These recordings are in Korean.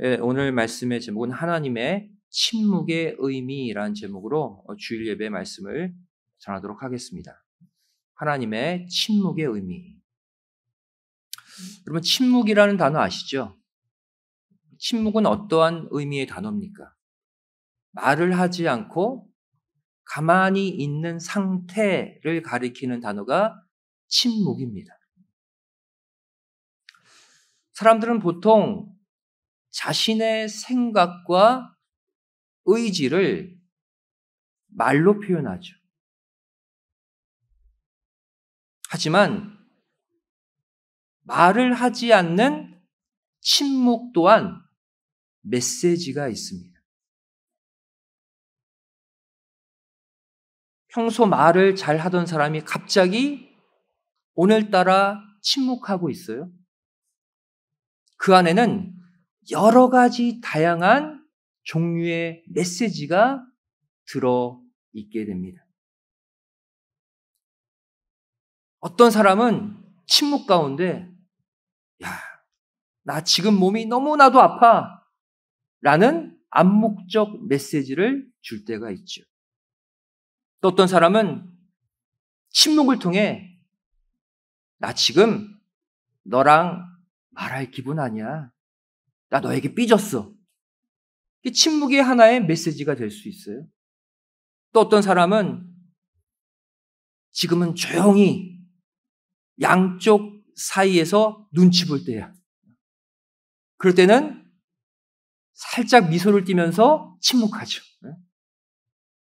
오늘 말씀의 제목은 하나님의 침묵의 의미라는 제목으로 주일 예배 말씀을 전하도록 하겠습니다. 하나님의 침묵의 의미. 여러분, 침묵이라는 단어 아시죠? 침묵은 어떠한 의미의 단어입니까? 말을 하지 않고 가만히 있는 상태를 가리키는 단어가 침묵입니다. 사람들은 보통 자신의 생각과 의지를 말로 표현하죠. 하지만 말을 하지 않는 침묵 또한 메시지가 있습니다. 평소 말을 잘 하던 사람이 갑자기 오늘따라 침묵하고 있어요. 그 안에는 여러 가지 다양한 종류의 메시지가 들어있게 됩니다. 어떤 사람은 침묵 가운데 나 지금 몸이 너무나도 아파 라는 암묵적 메시지를 줄 때가 있죠. 또 어떤 사람은 침묵을 통해 나 지금 너랑 말할 기분 아니야. 나 너에게 삐졌어. 이게 침묵의 하나의 메시지가 될 수 있어요. 또 어떤 사람은 지금은 조용히 양쪽 사이에서 눈치 볼 때야. 그럴 때는 살짝 미소를 띠면서 침묵하죠.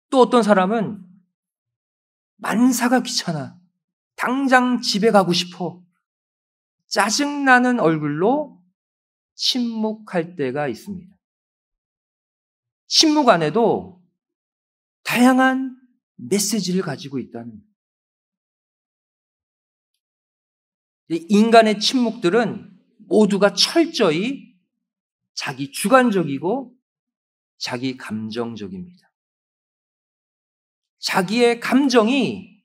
또 어떤 사람은 만사가 귀찮아. 당장 집에 가고 싶어. 짜증나는 얼굴로 침묵할 때가 있습니다. 침묵 안에도 다양한 메시지를 가지고 있다는 거예요. 인간의 침묵들은 모두가 철저히 자기 주관적이고 자기 감정적입니다. 자기의 감정이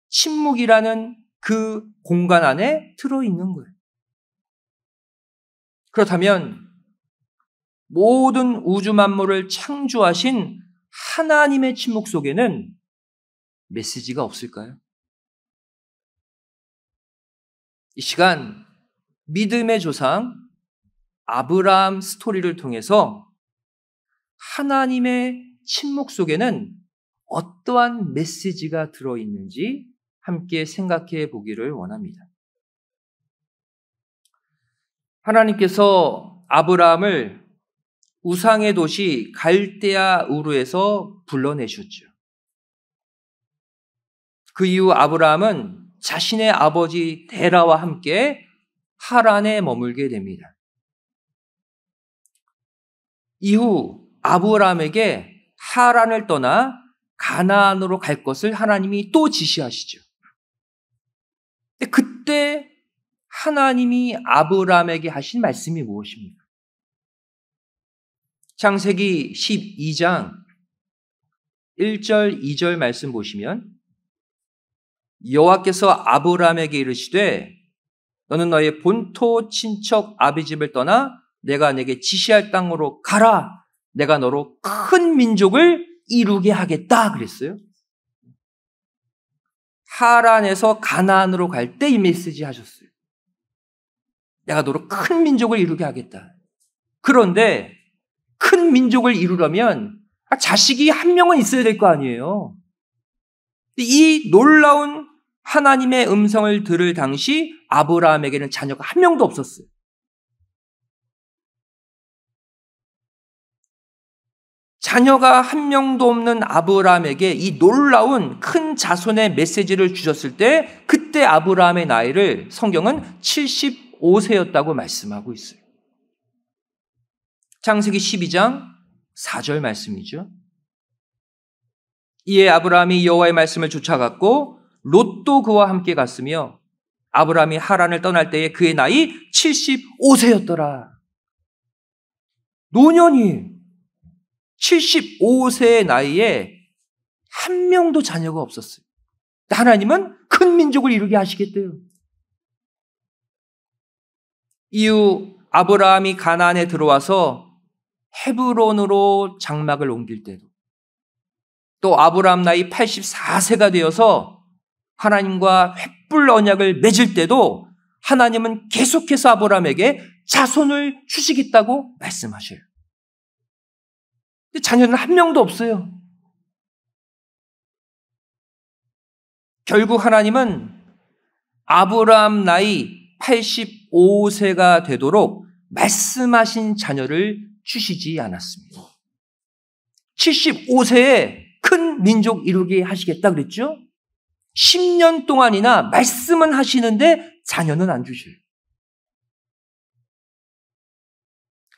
침묵이라는 그 공간 안에 들어있는 거예요. 그렇다면 모든 우주 만물을 창조하신 하나님의 침묵 속에는 메시지가 없을까요? 이 시간 믿음의 조상 아브라함 스토리를 통해서 하나님의 침묵 속에는 어떠한 메시지가 들어있는지 함께 생각해 보기를 원합니다. 하나님께서 아브라함을 우상의 도시 갈대아 우르에서 불러내셨죠. 그 이후 아브라함은 자신의 아버지 데라와 함께 하란에 머물게 됩니다. 이후 아브라함에게 하란을 떠나 가나안으로 갈 것을 하나님이 또 지시하시죠. 그때 하나님이 아브라함에게 하신 말씀이 무엇입니까? 창세기 12장 1절 2절 말씀 보시면 여호와께서 아브라함에게 이르시되 너는 너의 본토 친척 아비 집을 떠나 내가 내게 지시할 땅으로 가라. 내가 너로 큰 민족을 이루게 하겠다 그랬어요. 하란에서 가나안으로 갈 때 이 메시지 하셨어요. 내가 너로 큰 민족을 이루게 하겠다. 그런데 큰 민족을 이루려면 자식이 한 명은 있어야 될 거 아니에요. 이 놀라운 하나님의 음성을 들을 당시 아브라함에게는 자녀가 한 명도 없었어요. 자녀가 한 명도 없는 아브라함에게 이 놀라운 큰 자손의 메시지를 주셨을 때 그때 아브라함의 나이를 성경은 75세였다고 말씀하고 있어요. 창세기 12장 4절 말씀이죠. 이에 아브라함이 여호와의 말씀을 쫓아갔고 롯도 그와 함께 갔으며 아브라함이 하란을 떠날 때에 그의 나이 75세였더라. 노년이 75세의 나이에 한 명도 자녀가 없었어요. 하나님은 큰 민족을 이루게 하시겠대요. 이후 아브라함이 가나안에 들어와서 헤브론으로 장막을 옮길 때도, 또 아브라함 나이 84세가 되어서 하나님과 횃불 언약을 맺을 때도 하나님은 계속해서 아브라함에게 자손을 주시겠다고 말씀하셔요. 근데 자녀는 한 명도 없어요. 결국 하나님은 아브라함 나이 85세가 되도록 말씀하신 자녀를 주시지 않았습니다. 75세에 큰 민족 이루게 하시겠다 그랬죠? 10년 동안이나 말씀은 하시는데 자녀는 안 주셔요.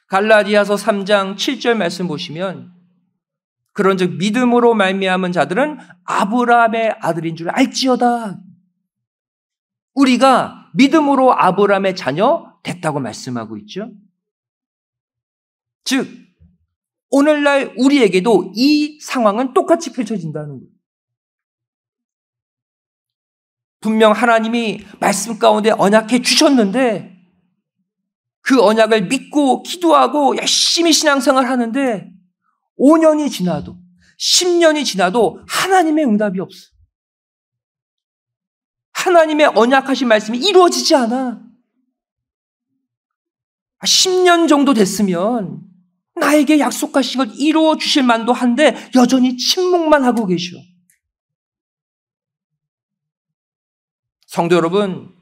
갈라디아서 3장 7절 말씀 보시면, 그런즉 믿음으로 말미암은 자들은 아브라함의 아들인 줄 알지어다. 우리가 믿음으로 아브라함의 자녀 됐다고 말씀하고 있죠. 즉 오늘날 우리에게도 이 상황은 똑같이 펼쳐진다는 거예요. 분명 하나님이 말씀 가운데 언약해 주셨는데 그 언약을 믿고 기도하고 열심히 신앙생활을 하는데 5년이 지나도 10년이 지나도 하나님의 응답이 없어. 하나님의 언약하신 말씀이 이루어지지 않아. 10년 정도 됐으면 나에게 약속하신 걸 이루어 주실 만도 한데 여전히 침묵만 하고 계셔. 성도 여러분,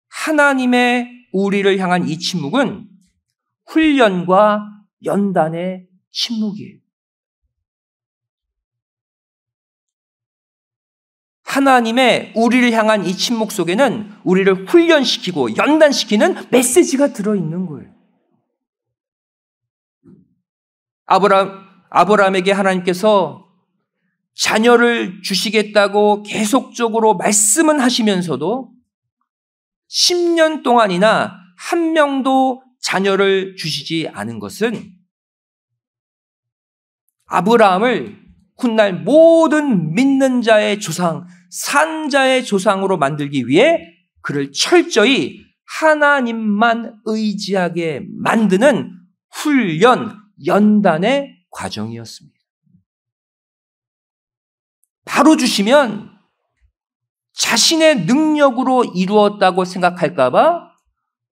하나님의 우리를 향한 이 침묵은 훈련과 연단의 침묵이에요. 하나님의 우리를 향한 이 침묵 속에는 우리를 훈련시키고 연단시키는 메시지가 들어있는 거예요. 아브라함에게 하나님께서 자녀를 주시겠다고 계속적으로 말씀은 하시면서도 10년 동안이나 한 명도 자녀를 주시지 않은 것은 아브라함을 훗날 모든 믿는 자의 조상, 산 자의 조상으로 만들기 위해 그를 철저히 하나님만 의지하게 만드는 훈련, 연단의 과정이었습니다. 바로 주시면 자신의 능력으로 이루었다고 생각할까봐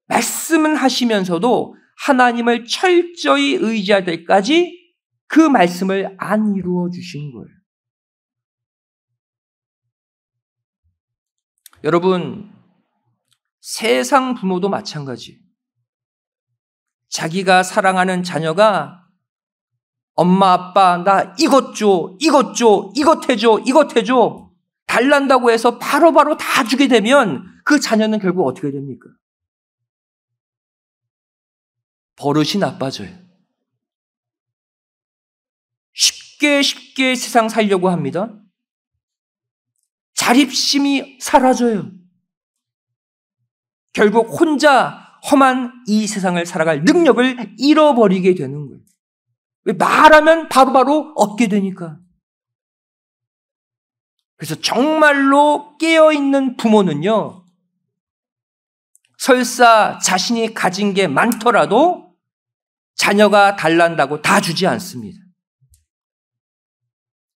말씀은 하시면서도 하나님을 철저히 의지할 때까지 그 말씀을 안 이루어 주신 거예요. 여러분, 세상 부모도 마찬가지. 자기가 사랑하는 자녀가 엄마, 아빠, 나 이것 줘, 이것 줘, 이것 해줘, 이것 해줘 달란다고 해서 바로바로 다 주게 되면 그 자녀는 결국 어떻게 됩니까? 버릇이 나빠져요. 쉽게 세상 살려고 합니다. 자립심이 사라져요. 결국 혼자 험한 이 세상을 살아갈 능력을 잃어버리게 되는 거예요. 왜? 말하면 바로바로 얻게 되니까. 그래서 정말로 깨어있는 부모는요, 설사 자신이 가진 게 많더라도 자녀가 달란다고 다 주지 않습니다.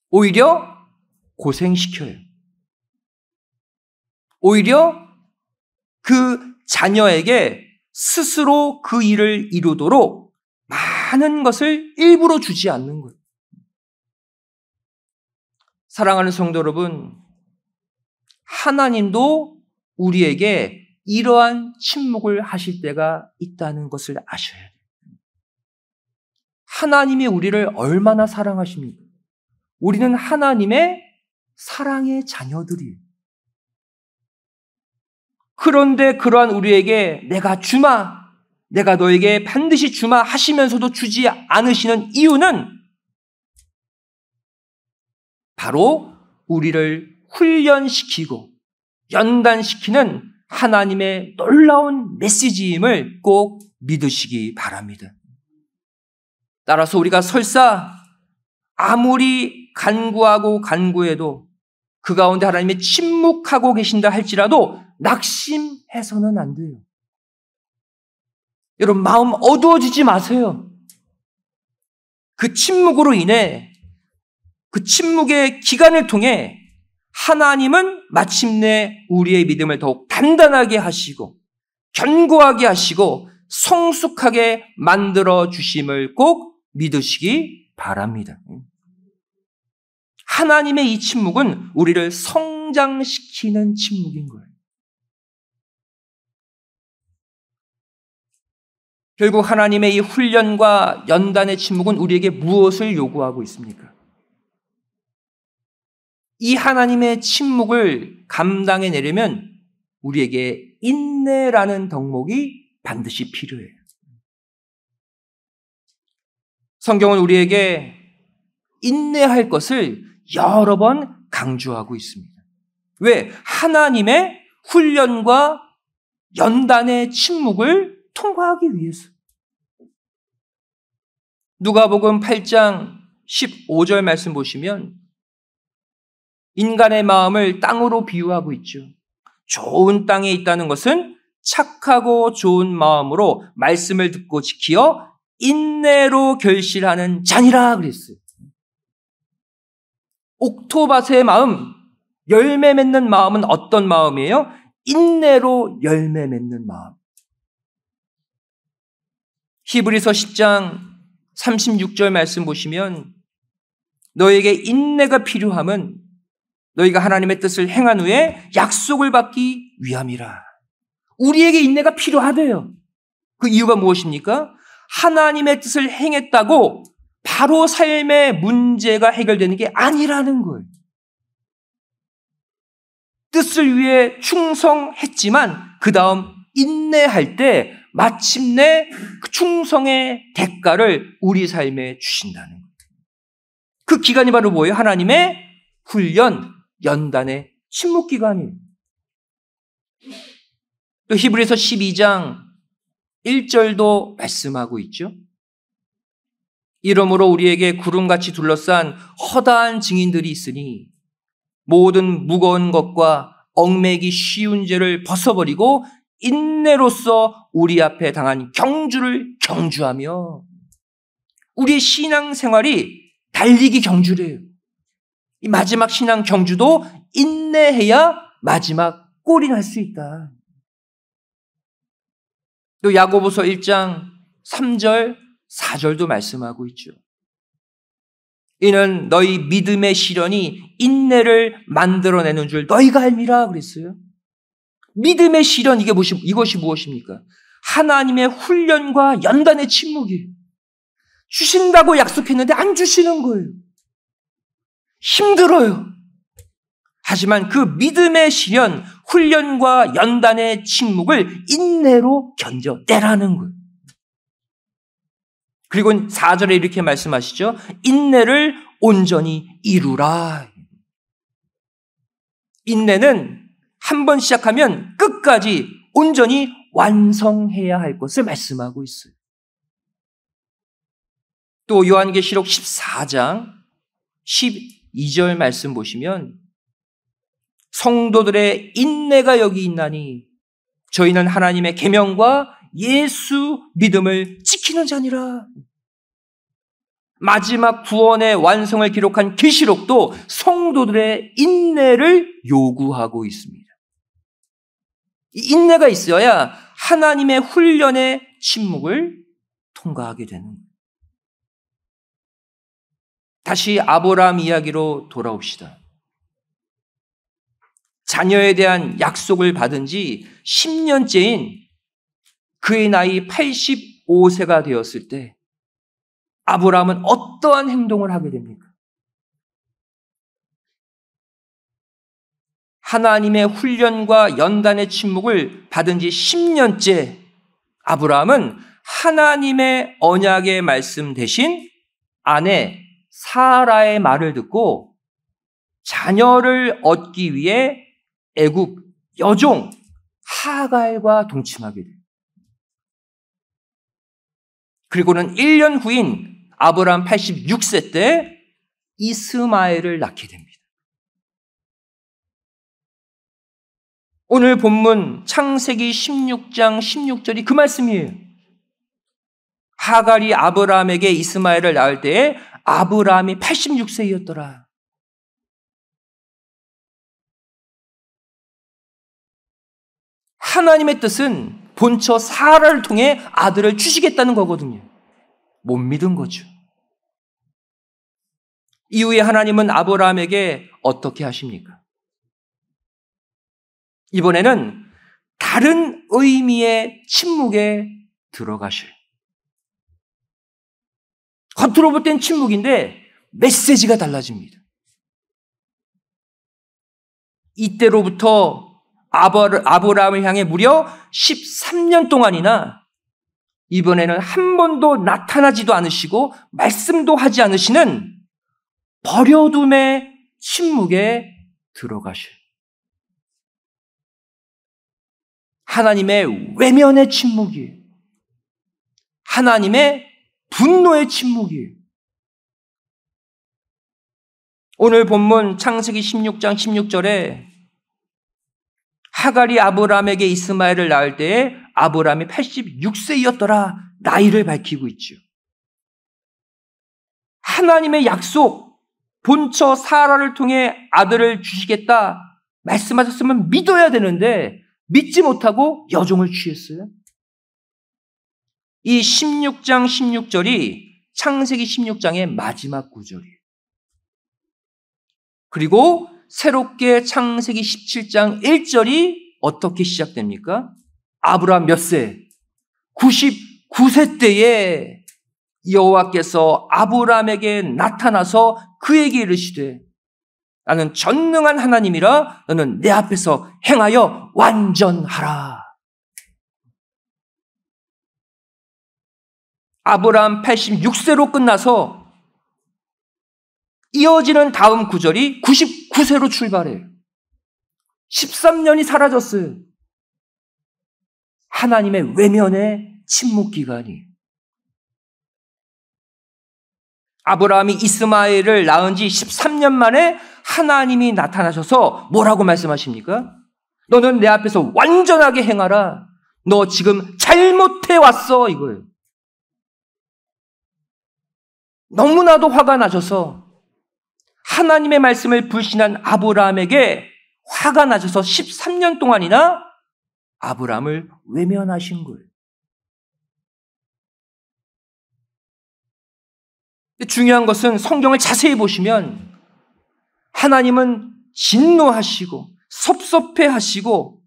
오히려 고생시켜요. 오히려 그 자녀에게 스스로 그 일을 이루도록 많은 것을 일부러 주지 않는 거예요. 사랑하는 성도 여러분, 하나님도 우리에게 이러한 침묵을 하실 때가 있다는 것을 아셔야 돼요. 하나님이 우리를 얼마나 사랑하십니까? 우리는 하나님의 사랑의 자녀들이에요. 그런데 그러한 우리에게 내가 주마, 내가 너에게 반드시 주마 하시면서도 주지 않으시는 이유는 바로 우리를 훈련시키고 연단시키는 하나님의 놀라운 메시지임을 꼭 믿으시기 바랍니다. 따라서 우리가 설사 아무리 간구하고 간구해도 그 가운데 하나님이 침묵하고 계신다 할지라도 낙심해서는 안 돼요. 여러분, 마음 어두워지지 마세요. 그 침묵으로 인해, 그 침묵의 기간을 통해 하나님은 마침내 우리의 믿음을 더욱 단단하게 하시고 견고하게 하시고 성숙하게 만들어 주심을 꼭 믿으시기 바랍니다. 하나님의 이 침묵은 우리를 성장시키는 침묵인 거예요. 결국 하나님의 이 훈련과 연단의 침묵은 우리에게 무엇을 요구하고 있습니까? 이 하나님의 침묵을 감당해내려면 우리에게 인내라는 덕목이 반드시 필요해요. 성경은 우리에게 인내할 것을 여러 번 강조하고 있습니다. 왜? 하나님의 훈련과 연단의 침묵을 통과하기 위해서. 누가복음 8장 15절 말씀 보시면 인간의 마음을 땅으로 비유하고 있죠. 좋은 땅에 있다는 것은 착하고 좋은 마음으로 말씀을 듣고 지키어 인내로 결실하는 자니라 그랬어요. 옥토밭의 마음, 열매 맺는 마음은 어떤 마음이에요? 인내로 열매 맺는 마음. 히브리서 10장 36절 말씀 보시면 너에게 인내가 필요함은 너희가 하나님의 뜻을 행한 후에 약속을 받기 위함이라. 우리에게 인내가 필요하대요. 그 이유가 무엇입니까? 하나님의 뜻을 행했다고 바로 삶의 문제가 해결되는 게 아니라는 거예요. 뜻을 위해 충성했지만 그 다음 인내할 때 마침내 그 충성의 대가를 우리 삶에 주신다는 거예요. 그 기간이 바로 뭐예요? 하나님의 훈련, 연단의 침묵 기간이에요. 또 히브리서 12장 1절도 말씀하고 있죠. 이러므로 우리에게 구름같이 둘러싼 허다한 증인들이 있으니 모든 무거운 것과 얽매기 쉬운 죄를 벗어버리고 인내로서 우리 앞에 당한 경주를 경주하며 우리의 신앙생활이 달리기 경주래요. 이 마지막 신앙 경주도 인내해야 마지막 골이 날 수 있다. 또 야고보서 1장 3절 4절도 말씀하고 있죠. 이는 너희 믿음의 시련이 인내를 만들어내는 줄 너희가 알미라 그랬어요. 믿음의 시련, 이것이 무엇입니까? 하나님의 훈련과 연단의 침묵이에요. 주신다고 약속했는데 안 주시는 거예요. 힘들어요. 하지만 그 믿음의 시련, 훈련과 연단의 침묵을 인내로 견뎌내라는 거예요. 그리고 4절에 이렇게 말씀하시죠. 인내를 온전히 이루라. 인내는 한 번 시작하면 끝까지 온전히 완성해야 할 것을 말씀하고 있어요. 또 요한계시록 14장 12절 말씀 보시면 성도들의 인내가 여기 있나니 저희는 하나님의 계명과 예수 믿음을 지키는 자니라. 마지막 구원의 완성을 기록한 계시록도 성도들의 인내를 요구하고 있습니다. 이 인내가 있어야 하나님의 훈련의 침묵을 통과하게 되는 거예요. 다시 아브라함 이야기로 돌아옵시다. 자녀에 대한 약속을 받은 지 10년째인 그의 나이 85세가 되었을 때 아브라함은 어떠한 행동을 하게 됩니까? 하나님의 훈련과 연단의 침묵을 받은 지 10년째 아브라함은 하나님의 언약의 말씀 대신 아내 사라의 말을 듣고 자녀를 얻기 위해 애굽 여종 하갈과 동침하게 돼요. 그리고는 1년 후인 아브라함 86세 때 이스마엘을 낳게 됩니다. 오늘 본문 창세기 16장 16절이 그 말씀이에요. 하갈이 아브라함에게 이스마엘을 낳을 때에 아브라함이 86세였더라. 하나님의 뜻은 본처 사라를 통해 아들을 주시겠다는 거거든요. 못 믿은 거죠. 이후에 하나님은 아브라함에게 어떻게 하십니까? 이번에는 다른 의미의 침묵에 들어가실. 겉으로 볼 땐 침묵인데 메시지가 달라집니다. 이때로부터 아브라함을 향해 무려 13년 동안이나 이번에는 한 번도 나타나지도 않으시고 말씀도 하지 않으시는 버려둠의 침묵에 들어가실. 하나님의 외면의 침묵이에요. 하나님의 분노의 침묵이에요. 오늘 본문 창세기 16장 16절에 하갈이 아브라함에게 이스마엘을 낳을 때에 아브라함이 86세였더라. 나이를 밝히고 있죠. 하나님의 약속, 본처 사라를 통해 아들을 주시겠다 말씀하셨으면 믿어야 되는데 믿지 못하고 여종을 취했어요. 이 16장 16절이 창세기 16장의 마지막 구절이에요. 그리고 새롭게 창세기 17장 1절이 어떻게 시작됩니까? 아브라함 몇 세? 99세 때에 여호와께서 아브라함에게 나타나서 그에게 이르시되 나는 전능한 하나님이라 너는 내 앞에서 행하여 완전하라. 아브라함 86세로 끝나서 이어지는 다음 구절이 99세로 출발해요. 13년이 사라졌어요. 하나님의 외면의 침묵 기간이. 아브라함이 이스마엘을 낳은 지 13년 만에 하나님이 나타나셔서 뭐라고 말씀하십니까? 너는 내 앞에서 완전하게 행하라. 너 지금 잘못해 왔어. 이거예요. 너무나도 화가 나셔서 하나님의 말씀을 불신한 아브라함에게 화가 나셔서 13년 동안이나 아브라함을 외면하신 거예요. 중요한 것은 성경을 자세히 보시면 하나님은 진노하시고 섭섭해하시고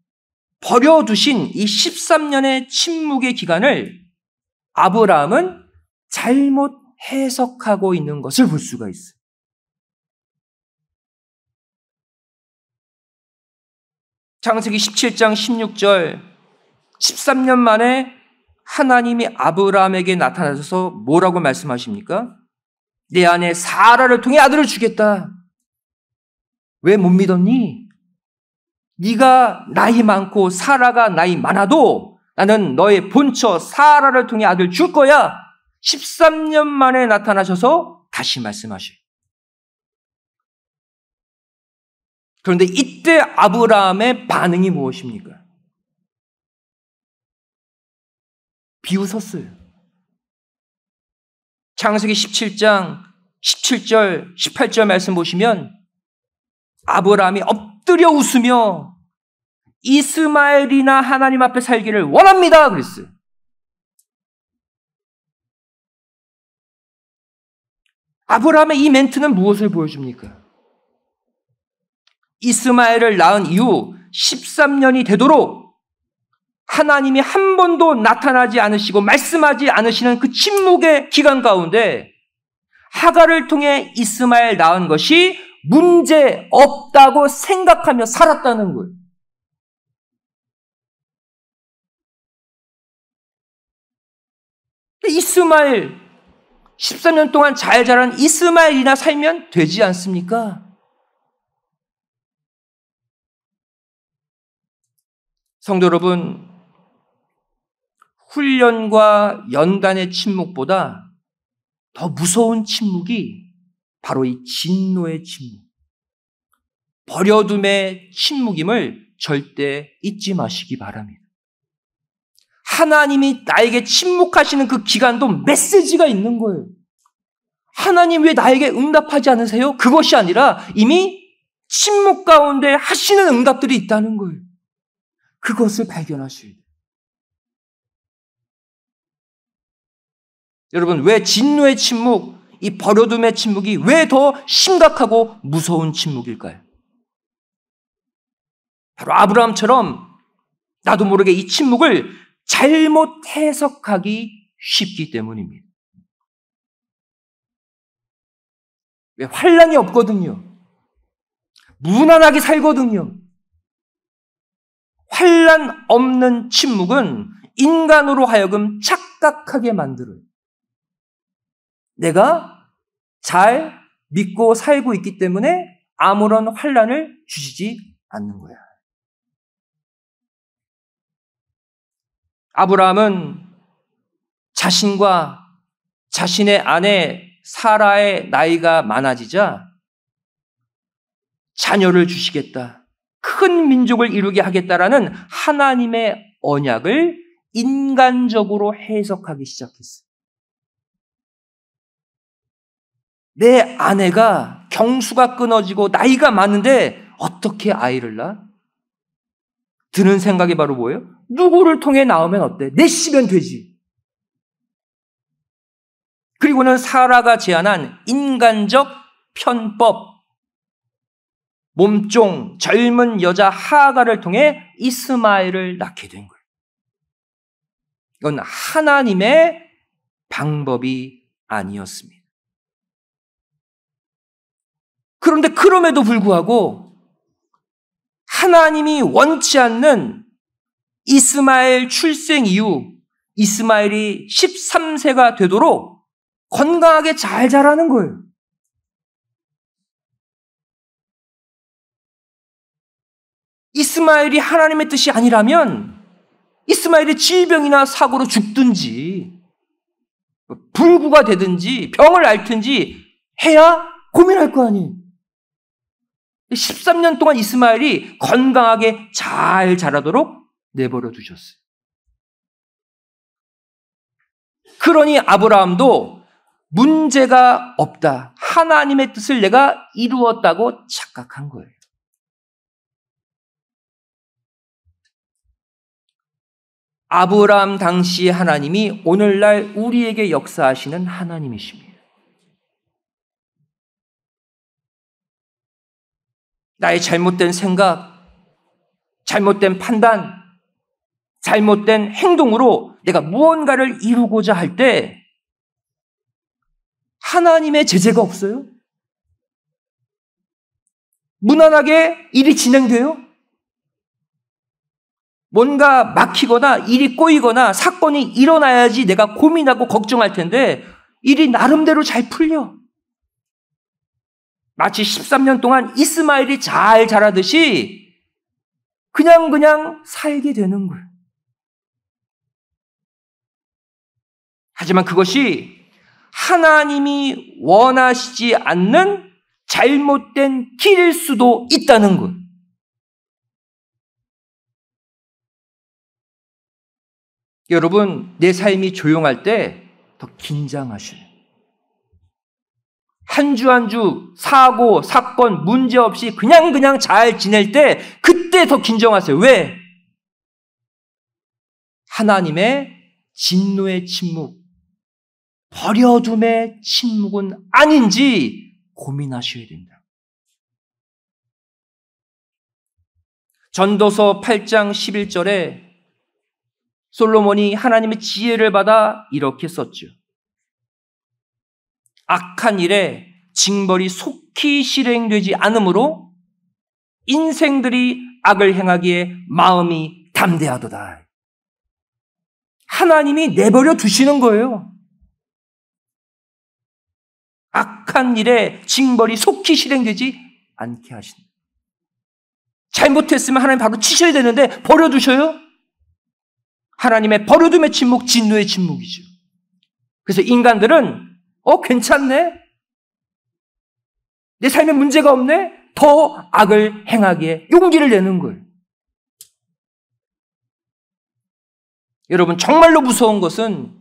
버려두신 이 13년의 침묵의 기간을 아브라함은 잘못 해석하고 있는 것을 볼 수가 있어요. 창세기 17장 16절 13년 만에 하나님이 아브라함에게 나타나셔서 뭐라고 말씀하십니까? 내 아내 사라를 통해 아들을 주겠다. 왜 못 믿었니? 네가 나이 많고 사라가 나이 많아도 나는 너의 본처 사라를 통해 아들 줄 거야. 13년 만에 나타나셔서 다시 말씀하셔요. 그런데 이때 아브라함의 반응이 무엇입니까? 비웃었어요. 창세기 17장 17절, 18절 말씀 보시면 아브라함이 엎드려 웃으며 이스마엘이나 하나님 앞에 살기를 원합니다. 그랬어요. 아브라함의 이 멘트는 무엇을 보여줍니까? 이스마엘을 낳은 이후 13년이 되도록 하나님이 한 번도 나타나지 않으시고 말씀하지 않으시는 그 침묵의 기간 가운데 하갈을 통해 이스마엘 낳은 것이 문제 없다고 생각하며 살았다는 거예요. 이스마엘 13년 동안 잘 자란 이스마엘이나 살면 되지 않습니까? 성도 여러분, 훈련과 연단의 침묵보다 더 무서운 침묵이 바로 이 진노의 침묵, 버려둠의 침묵임을 절대 잊지 마시기 바랍니다. 하나님이 나에게 침묵하시는 그 기간도 메시지가 있는 거예요. 하나님 왜 나에게 응답하지 않으세요? 그것이 아니라 이미 침묵 가운데 하시는 응답들이 있다는 거예요. 그것을 발견하셔야 돼요. 여러분, 왜 진노의 침묵, 이 버려둠의 침묵이 왜 더 심각하고 무서운 침묵일까요? 바로 아브라함처럼 나도 모르게 이 침묵을 잘못 해석하기 쉽기 때문입니다. 왜 환난이 없거든요. 무난하게 살거든요. 환난 없는 침묵은 인간으로 하여금 착각하게 만들어요. 내가 잘 믿고 살고 있기 때문에 아무런 환난을 주시지 않는 거야. 아브라함은 자신과 자신의 아내 사라의 나이가 많아지자 자녀를 주시겠다, 큰 민족을 이루게 하겠다라는 하나님의 언약을 인간적으로 해석하기 시작했어요. 내 아내가 경수가 끊어지고 나이가 많은데 어떻게 아이를 낳아? 드는 생각이 바로 뭐예요? 누구를 통해 낳으면 어때? 내 씨면 되지. 그리고는 사라가 제안한 인간적 편법, 몸종 젊은 여자 하가를 통해 이스마엘을 낳게 된 거예요. 이건 하나님의 방법이 아니었습니다. 그런데 그럼에도 불구하고 하나님이 원치 않는 이스마엘 출생 이후 이스마엘이 13세가 되도록 건강하게 잘 자라는 거예요. 이스마엘이 하나님의 뜻이 아니라면 이스마엘이 질병이나 사고로 죽든지 불구가 되든지 병을 앓든지 해야 고민할 거 아니에요. 13년 동안 이스마엘이 건강하게 잘 자라도록 내버려 두셨어요. 그러니 아브라함도 문제가 없다, 하나님의 뜻을 내가 이루었다고 착각한 거예요. 아브라함 당시 하나님이 오늘날 우리에게 역사하시는 하나님이십니다. 나의 잘못된 생각, 잘못된 판단, 잘못된 행동으로 내가 무언가를 이루고자 할 때 하나님의 제재가 없어요? 무난하게 일이 진행돼요? 뭔가 막히거나 일이 꼬이거나 사건이 일어나야지 내가 고민하고 걱정할 텐데 일이 나름대로 잘 풀려. 마치 13년 동안 이스마엘이 잘 자라듯이 그냥 살게 되는 거예요. 하지만 그것이 하나님이 원하시지 않는 잘못된 길일 수도 있다는 것. 여러분, 내 삶이 조용할 때 더 긴장하셔요. 한 주 한 주 사고, 사건, 문제 없이 그냥 잘 지낼 때 그때 더 긴장하세요. 왜? 하나님의 진노의 침묵, 버려둠의 침묵은 아닌지 고민하셔야 된다. 전도서 8장 11절에 솔로몬이 하나님의 지혜를 받아 이렇게 썼죠. 악한 일에 징벌이 속히 실행되지 않으므로 인생들이 악을 행하기에 마음이 담대하도다. 하나님이 내버려 두시는 거예요. 악한 일에 징벌이 속히 실행되지 않게 하신다. 잘못했으면 하나님 바로 치셔야 되는데 버려두셔요? 하나님의 버려둠의 침묵, 진노의 침묵이죠. 그래서 인간들은 괜찮네? 내 삶에 문제가 없네? 더 악을 행하기에 용기를 내는 거예요. 여러분, 정말로 무서운 것은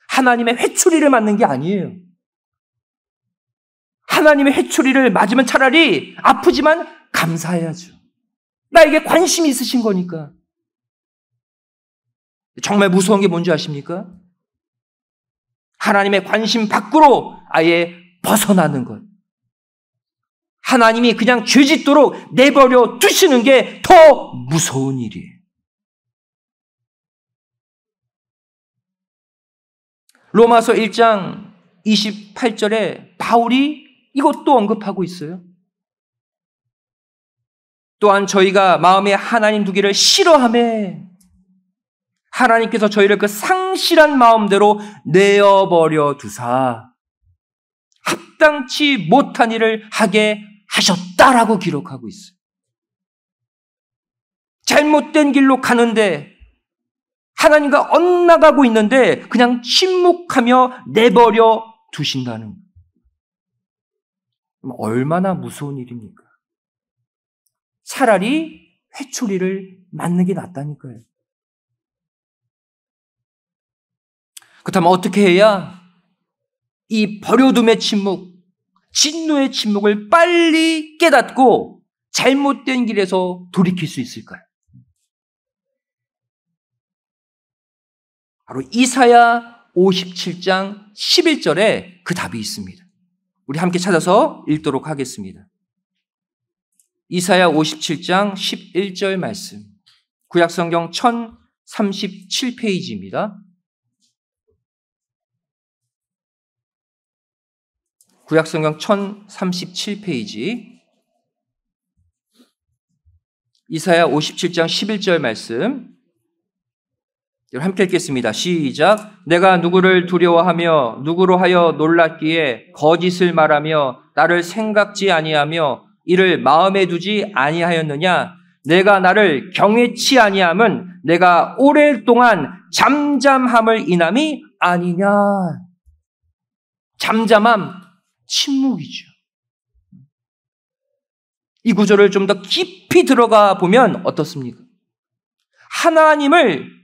하나님의 회초리를 맞는 게 아니에요. 하나님의 회초리를 맞으면 차라리 아프지만 감사해야죠. 나에게 관심이 있으신 거니까. 정말 무서운 게 뭔지 아십니까? 하나님의 관심 밖으로 아예 벗어나는 것. 하나님이 그냥 죄짓도록 내버려 두시는 게 더 무서운 일이에요. 로마서 1장 28절에 바울이 이것도 언급하고 있어요. 또한 저희가 마음에 하나님 두기를 싫어하며 하나님께서 저희를 그 상실한 마음대로 내어버려 두사 합당치 못한 일을 하게 하셨다라고 기록하고 있어요. 잘못된 길로 가는데 하나님과 엇나가고 있는데 그냥 침묵하며 내버려 두신다는 거예요. 얼마나 무서운 일입니까? 차라리 회초리를 맞는 게 낫다니까요. 그렇다면 어떻게 해야 이 버려둠의 침묵, 진노의 침묵을 빨리 깨닫고 잘못된 길에서 돌이킬 수 있을까요? 바로 이사야 57장 11절에 그 답이 있습니다. 우리 함께 찾아서 읽도록 하겠습니다. 이사야 57장 11절 말씀. 구약성경 1037페이지입니다. 구약성경 1037페이지. 이사야 57장 11절 말씀. 함께 읽겠습니다. 시작. 내가 누구를 두려워하며 누구로 하여 놀랐기에 거짓을 말하며 나를 생각지 아니하며 이를 마음에 두지 아니하였느냐? 내가 나를 경외치 아니함은 내가 오랫동안 잠잠함을 인함이 아니냐? 잠잠함, 침묵이죠. 이 구절을 좀 더 깊이 들어가 보면 어떻습니까? 하나님을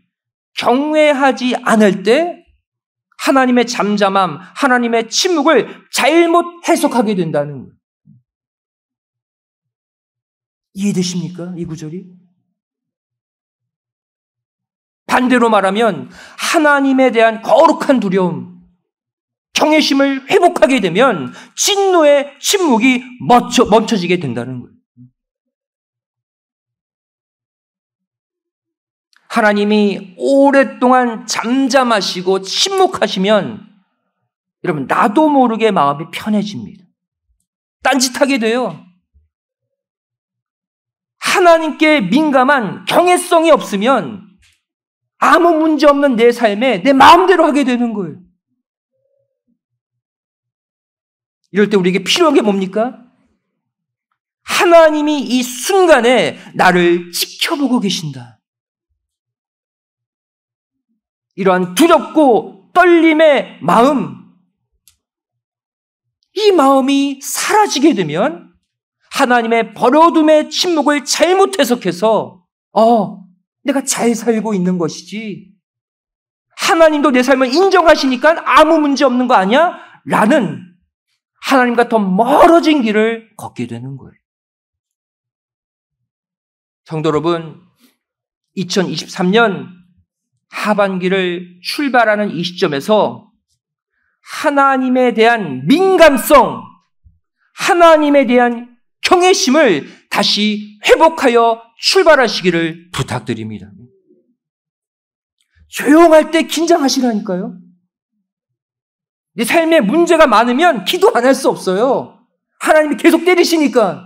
경외하지 않을 때 하나님의 잠잠함, 하나님의 침묵을 잘못 해석하게 된다는 거예요. 이해되십니까? 이 구절이? 반대로 말하면 하나님에 대한 거룩한 두려움, 경외심을 회복하게 되면 진노의 침묵이 멈춰지게 된다는 거예요. 하나님이 오랫동안 잠잠하시고 침묵하시면 여러분 나도 모르게 마음이 편해집니다. 딴짓하게 돼요. 하나님께 민감한 경외성이 없으면 아무 문제 없는 내 삶에 내 마음대로 하게 되는 거예요. 이럴 때 우리에게 필요한 게 뭡니까? 하나님이 이 순간에 나를 지켜보고 계신다. 이러한 두렵고 떨림의 마음, 이 마음이 사라지게 되면 하나님의 버려둠의 침묵을 잘못 해석해서 내가 잘 살고 있는 것이지 하나님도 내 삶을 인정하시니까 아무 문제 없는 거 아니야? 라는 하나님과 더 멀어진 길을 걷게 되는 거예요. 성도 여러분, 2023년 하반기를 출발하는 이 시점에서 하나님에 대한 민감성, 하나님에 대한 경외심을 다시 회복하여 출발하시기를 부탁드립니다. 조용할 때 긴장하시라니까요. 내 삶에 문제가 많으면 기도 안 할 수 없어요. 하나님이 계속 때리시니까.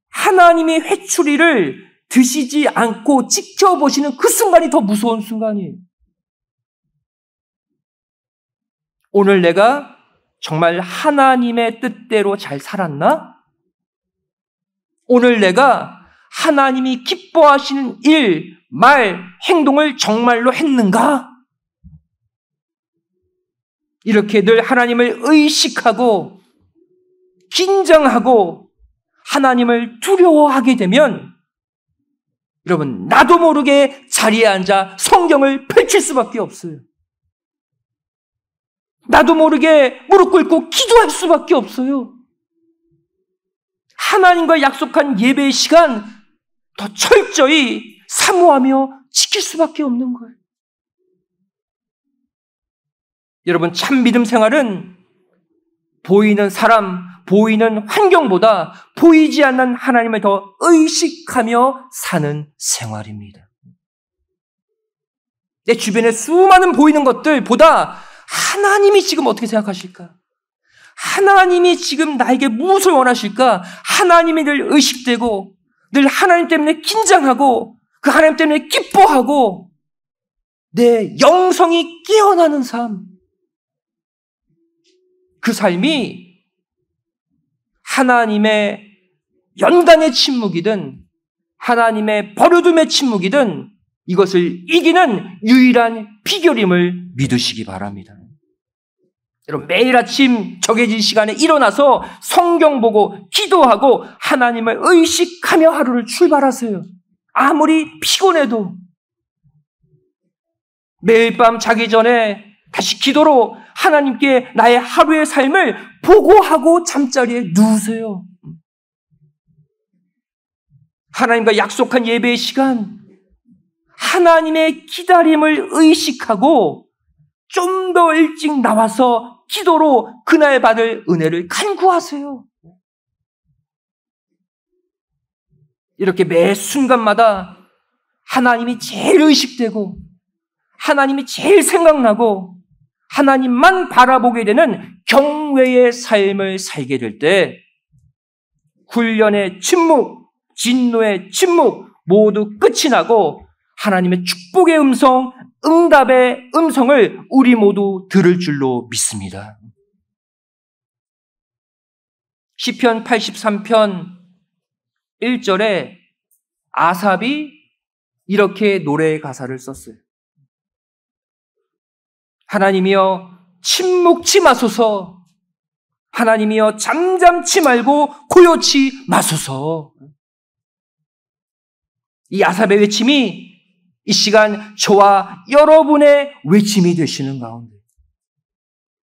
하나님의 회초리를 드시지 않고 지켜보시는 그 순간이 더 무서운 순간이에요. 오늘 내가 정말 하나님의 뜻대로 잘 살았나? 오늘 내가 하나님이 기뻐하시는 일, 말, 행동을 정말로 했는가? 이렇게 늘 하나님을 의식하고 긴장하고 하나님을 두려워하게 되면 여러분, 나도 모르게 자리에 앉아 성경을 펼칠 수밖에 없어요. 나도 모르게 무릎 꿇고 기도할 수밖에 없어요. 하나님과 약속한 예배의 시간 더 철저히 사모하며 지킬 수밖에 없는 거예요. 여러분, 참 믿음 생활은 보이는 사람, 보이는 환경보다 보이지 않는 하나님을 더 의식하며 사는 생활입니다. 내 주변에 수많은 보이는 것들보다 하나님이 지금 어떻게 생각하실까? 하나님이 지금 나에게 무엇을 원하실까? 하나님이 늘 의식되고 늘 하나님 때문에 긴장하고 그 하나님 때문에 기뻐하고 내 영성이 깨어나는 삶, 그 삶이 하나님의 연단의 침묵이든 하나님의 버려둠의 침묵이든 이것을 이기는 유일한 비결임을 믿으시기 바랍니다. 여러분, 매일 아침 정해진 시간에 일어나서 성경 보고 기도하고 하나님을 의식하며 하루를 출발하세요. 아무리 피곤해도 매일 밤 자기 전에 다시 기도로 하나님께 나의 하루의 삶을 보고하고 잠자리에 누우세요. 하나님과 약속한 예배의 시간, 하나님의 기다림을 의식하고 좀 더 일찍 나와서 기도로 그날 받을 은혜를 간구하세요. 이렇게 매 순간마다 하나님이 제일 의식되고 하나님이 제일 생각나고 하나님만 바라보게 되는 경외의 삶을 살게 될 때 훈련의 침묵, 진노의 침묵 모두 끝이 나고 하나님의 축복의 음성, 응답의 음성을 우리 모두 들을 줄로 믿습니다. 시편 83편 1절에 아삽이 이렇게 노래의 가사를 썼어요. 하나님이여 침묵치 마소서, 하나님이여 잠잠치 말고 고요치 마소서. 이 아삽의 외침이 이 시간 저와 여러분의 외침이 되시는 가운데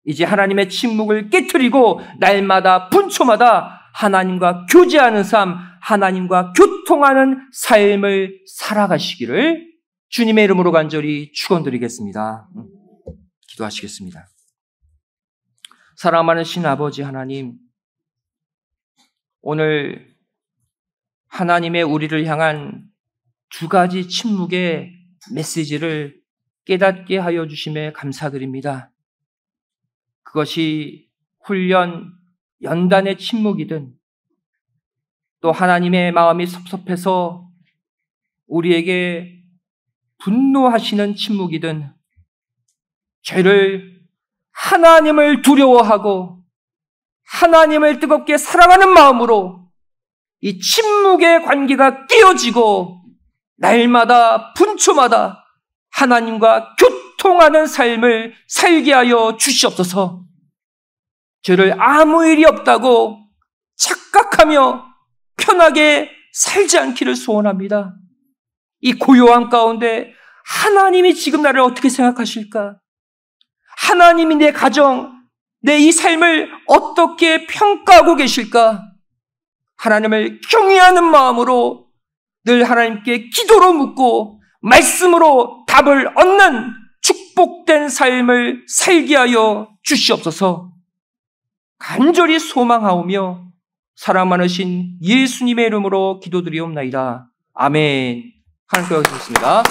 이제 하나님의 침묵을 깨트리고 날마다 분초마다 하나님과 교제하는 삶, 하나님과 교통하는 삶을 살아가시기를 주님의 이름으로 간절히 축원드리겠습니다. 기도하시겠습니다. 사랑하는 신 아버지 하나님, 오늘 하나님의 우리를 향한 두 가지 침묵의 메시지를 깨닫게 하여 주심에 감사드립니다. 그것이 훈련, 연단의 침묵이든 또 하나님의 마음이 섭섭해서 우리에게 분노하시는 침묵이든 죄를 하나님을 두려워하고 하나님을 뜨겁게 사랑하는 마음으로 이 침묵의 관계가 깨어지고 날마다 분초마다 하나님과 교통하는 삶을 살게 하여 주시옵소서. 죄를 아무 일이 없다고 착각하며 편하게 살지 않기를 소원합니다. 이 고요함 가운데 하나님이 지금 나를 어떻게 생각하실까? 하나님이 내 가정, 내 이 삶을 어떻게 평가하고 계실까? 하나님을 경외하는 마음으로 늘 하나님께 기도로 묻고 말씀으로 답을 얻는 축복된 삶을 살게 하여 주시옵소서. 간절히 소망하오며 사랑 많으신 예수님의 이름으로 기도드리옵나이다. 아멘. 하나님께 하겠습니다.